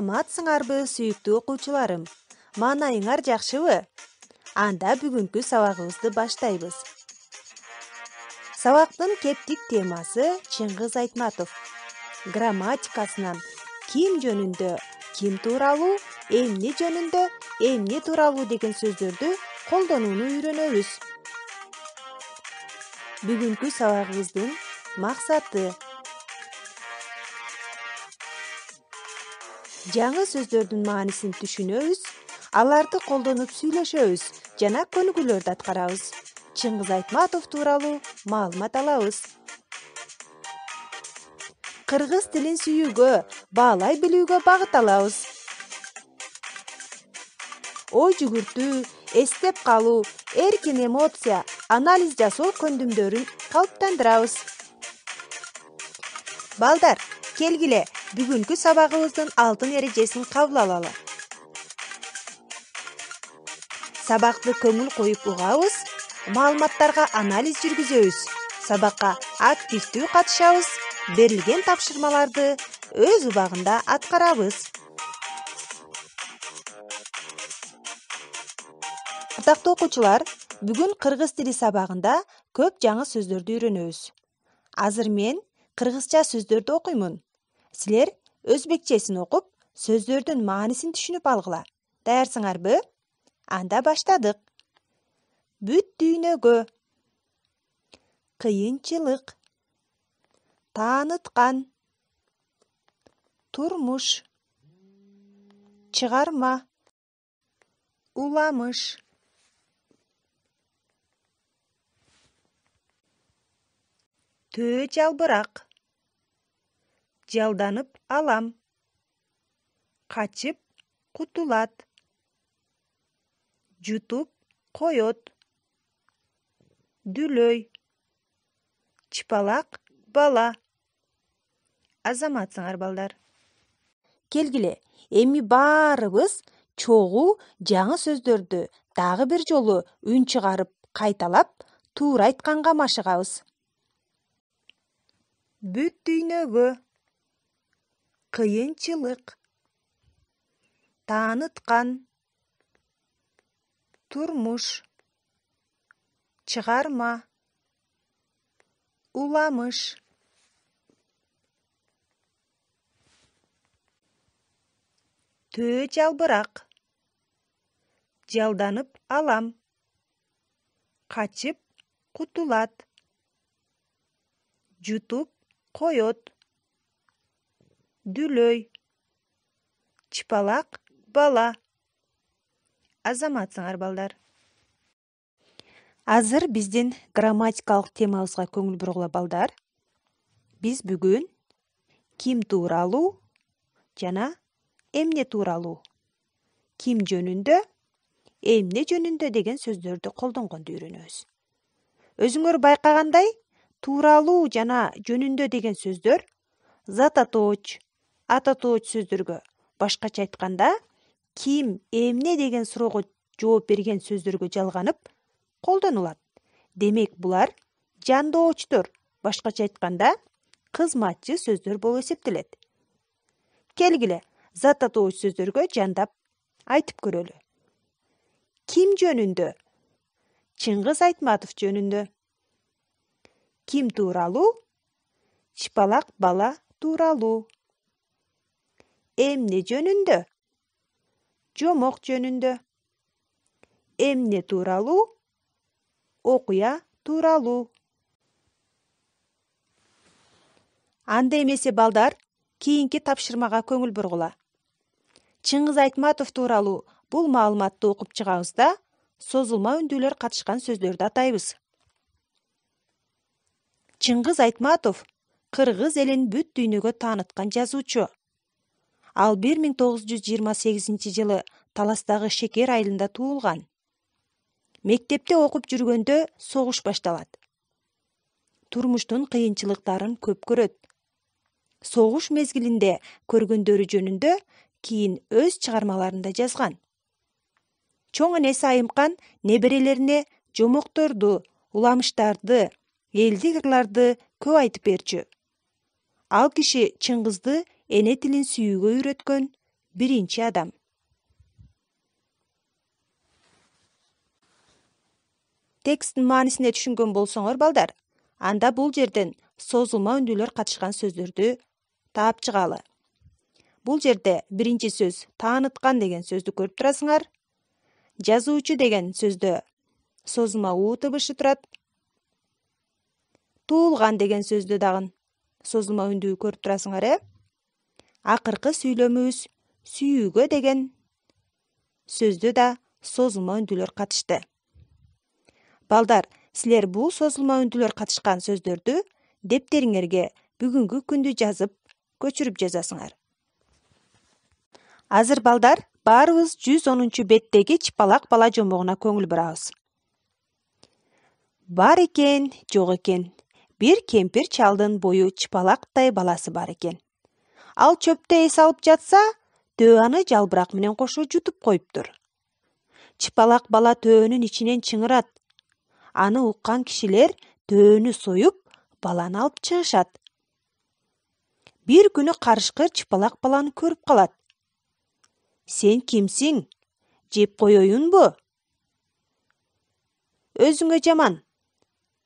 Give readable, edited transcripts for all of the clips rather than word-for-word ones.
Саламатсыңарбы, сүйүктүү окуучуларым? Маанайыңар жакшыбы? Анда бүгүнкү сабагыбызды баштайбыз. Сабактын кептик темасы Чыңгыз Айтматов. Грамматикасынан ким жөнүндө ким тууралуу, эмне жөнүндө эмне тууралуу деген сөздөрдү колдонууну үйрөнөбүз. Бүгүнкү сабагыбыздын максаты жаңы сөздөрдүн маанисин түшүнөбүз, аларды колдонуп сүйлөшөбүз жана көнүгүүлөрдү аткарабыз. Чыңгыз Айтматов тууралуу маалымат алабыз. Кыргыз тилин сүйүүгө, баалай билүүгө багыт алабыз. Ой жүгүртүү, эстеп калуу, эркин эмоция, анализ жасоо көндүмдөрүн калыптандырабыз. Балдар, келгиле, бүгүнкү сабагыбыздын алтын эрежесин кабыл алалы. Сабакты көңүл коюп угабыз, маалыматтарга анализ жүргүзөбүз, сабакка активдүү катышабыз, берилген тапшырмаларды өз убагында аткарабыз. Ардактуу окуучулар, бүгүн кыргыз тили сабагында көп жаңы сөздөрдү үйрөнөбүз. Азыр мен кыргызча сөздөрдү окуймун. Силер өзбекчесин окуп, сөздөрдүн маанисин түшүнүп алгыла. Даярсыңарбы? Анда баштадык. Бүт дүйнөгө, кыйынчылык, тааныткан, турмуш, чыгарма, уламыш. Төө жалбырак, жалданып алам, качып кутулат, жутуп коет, дүлөй, чыпалак бала. Азаматсыңар балдар. Келгиле, эми баарыбыз чогуу жаңы сөздөрдү дагы бир жолу үн чыгарып, кайталап, туура айтканга машыгабыз. Бүт дүйнөгө, кыйынчылык, тааныткан, турмуш, чыгарма, уламыш. Төө жалбырак, жалданып алам, качып кутулат, жутуп коет, дүлөй, чыпалак бала. Азаматсыңар балдар. Азыр биздин грамматикалык темабызга көңүл бургула балдар. Биз бүгүн ким тууралуу жана эмне тууралуу, ким жөнүндө, эмне жөнүндө деген сөздөрдү колдонгонду үйрөнөбүз. Өзүңөр байкагандай, тууралуу жана жөнүндө деген сөздөр зататооч, ататооч сөздөргө, башкача айтканда, ким, эмне деген суроого жооп берген сөздөргө жалганып колдонулат. Демек, булар жандоочтор, башкача айтканда, кызматчы сөздөр болуп эсептелет. Келгиле, зататооч сөздөргө жандап айтып көрөлү. Ким жөнүндө? Чыңгыз Айтматов жөнүндө. Ким тууралуу? Чыпалак бала тууралуу. Эмне жөнүндө? Жомок жөнүндө. Эмне тууралуу? Окуя тууралуу. Анда эмесе балдар, кийинки тапшырмага көңүл бургула. Чыңгыз Айтматов тууралуу бул маалыматты окуп чыгабыз да, созулма үндүүлөр катышкан сөздөрдү атайбыз. Чыңгыз Айтматов кыргыз элин бүт дүйнөгө тааныткан жазуучу. Ал 1928 жылы Таластагы Шекер айылында туулган. Мектепте окуп жүргөндө согуш башталат. Турмуштун кыйынчылыктарын көп көрөт. Согуш мезгилинде көргөндөрү жөнүндө кийин өз чыгармаларында жазган. Чоң энеси Айымкан неберелерине жомокторду, уламыштарды, элдик ырларды көп айтып берчү. Ал киши Чыңгызды эне тилин сүйүүгө үйрөткөн, биринчи адам. Тексттин маанисине түшүнгөн болсоңор балдар, анда бул жерден созулма үндүүлөр катышкан сөздөрдү таап чыгалы. Бул жерде биринчи сөз тааныткан деген сөздү көрүп турасыңар. Жазуучу деген сөздө созулма у тыбышы турат. Туулган деген сөздө дагы созулма үндүү көрүп турасыңар, Акыркы сүйлөмүбүз сүйүүгө деген сөздө да созулма үндүүлөр катышты. Балдар, силер бул созулма үндүүлөр катышкан сөздөрдү дептериңерге бүгүнкү күндү жазып, көчүрүп жазасыңар. Азыр балдар, баарыбыз 110 беттеги чыпалак бала жомогуна көңүл бурабыз. Бар экен, жок экен. Бир кемпир чалдын бою чыпалактай баласы бар экен. Ал чөптө эс алып жатса, төө аны жалбырак менен кошо жутуп коюптур. Чыпалак бала төөнүн ичинен чыңырат. Аны уккан кишилер төөнү союп, баланы алып чыгышат. Бир күнү карышкыр чыпалак баланы көрүп калат. Сен кимсиң? Жеп коеюнбу? Өзүңө жаман.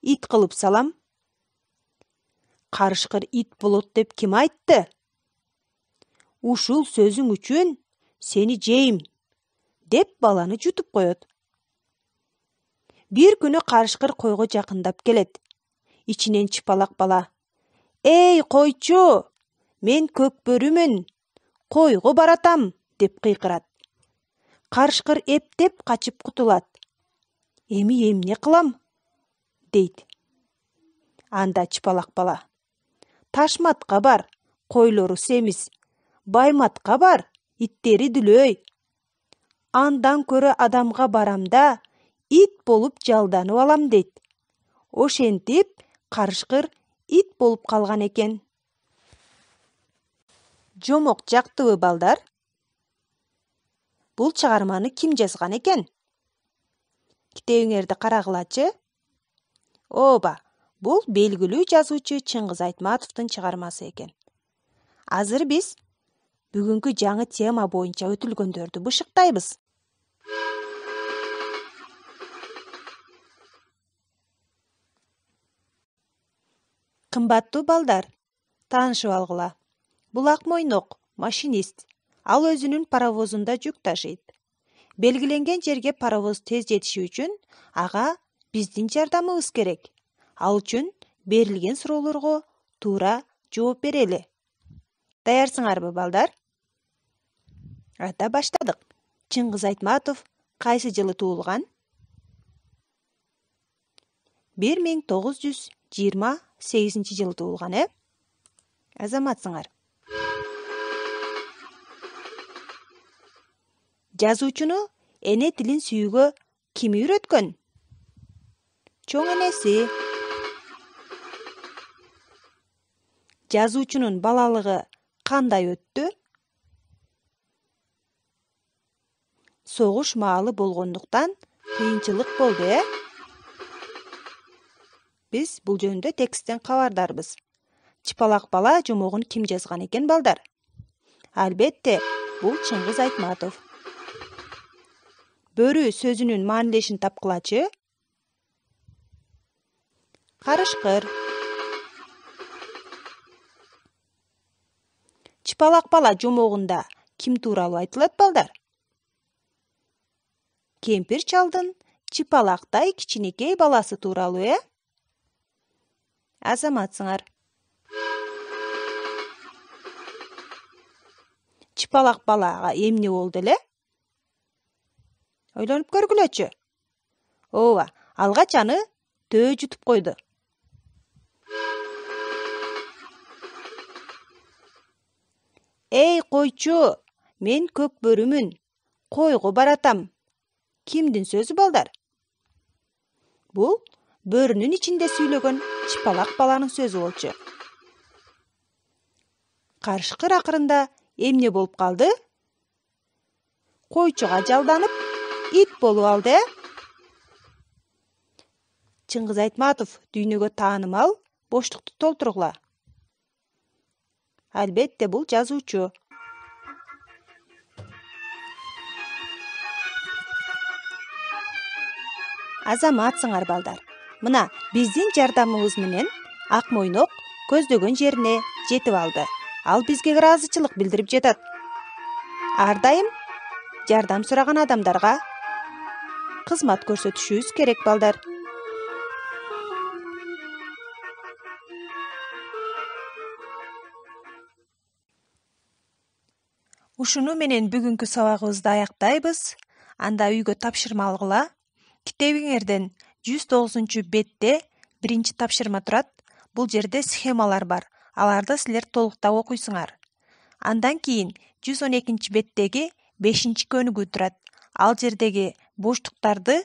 Ит кылып салам. Карышкыр ит болот деп ким айтты? Ушул сөзүң үчүн сени жейм, деп баланы жутуп коет. Бир күнү карышкыр койго жакындап келет. Ичинен чыпалак бала: "Эй, койчу, мен көкбөрүмүн, койго баратам", деп кыйкырат. Карышкыр эптеп качып кутулат. "Эми эмне кылам?" дейт. Анда чыпалак бала: "Ташматка бар, койлору семиз. Байматка бар, иттери дүлөй. Андан көрө адамга барам да, ит болуп жалданып алам", дейт. Ошентип, карышкыр ит болуп калган экен. Жомок жактыбы, балдар? Бул чыгарманы ким жазган экен? Китебиңерди карагылачы. Ооба, бул белгилүү жазуучу Чыңгыз Айтматовдун чыгармасы экен. Азыр биз бүгүнкү жаңы тема боюнча өтүлгөндөрдү бышыктайбыз. Кымбаттуу балдар, таанышып алгыла. Бул ак мойнок машинист. Ал өзүнүн паровозунда жүк ташыйт. Белгиленген жерге паровоз тез жетиши үчүн ага биздин жардамыбыз керек. Ал үчүн берилген суроолорго туура жооп берели. Даярсыңарбы, балдар? Ата баштадык. Чыңгыз Айтматов кайсы жылы туулган? 1928 жылы туулган, Азаматсыңар. Жазуучуну эне тилин сүйүүгө ким үйрөткөн? Чоң энеси. Жазуучунун балалыгы кандай өттү? Согуш маалы болгондуктан кыйынчылык болду, Биз бул жөнүндө тексттен кабардарбыз. Чыпалак бала жомогун ким жазган экен, балдар? Албетте, бул Чыңгыз Айтматов. Бөрү сөзүнүн маанилешин тапкылачы. Карышкыр. Чыпалак бала жомогунда ким тууралуу айтылат, балдар? Кемпир чалдын чыпалактай кичинекей баласы тууралуу, Азаматсыңар. Чыпалак балага эмне болду эле? Ойлонуп көргүлөчү. Ооба, алгач аны төө жутуп койду. Эй, койчу, мен көкбөрүмүн, койго баратам. Кимдин сөзү, балдар? Бул бөрүнүн ичинде сүйлөгөн чыпалак баланын сөзү болчу. Карышкыр акырында эмне болуп калды? Койчуга жалданып, ит болуп алды, Чыңгыз Айтматов дүйнөгө таанымал боштукту толтургула. Албетте, бул жазуучу. Азаматсыңар балдар. Мына биздин жардамыбыз менен ак мойнок көздөгөн жерине жетип алды. Ал бизге ыраазычылык билдирип жатат. Ар дайым жардам сураган адамдарга кызмат көрсөтүшүбүз керек балдар. Ушуну менен бүгүнкү сабагыбызды аяктайбыз. Анда үйгө тапшырма алгыла. Китебиңерден 109 бетте биринчи тапшырма турат. Бул жерде схемалар бар. Аларды силер толуктап окуйсуңар. Андан кийин 112 беттеги 5 көнүгүү турат. Ал жердеги боштуктарды,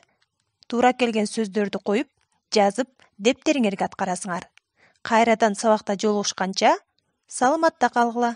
туура келген сөздөрдү коюп, жазып, дептериңерге аткарасыңар. Кайрадан сабакта жолугушканча саламатта калгыла.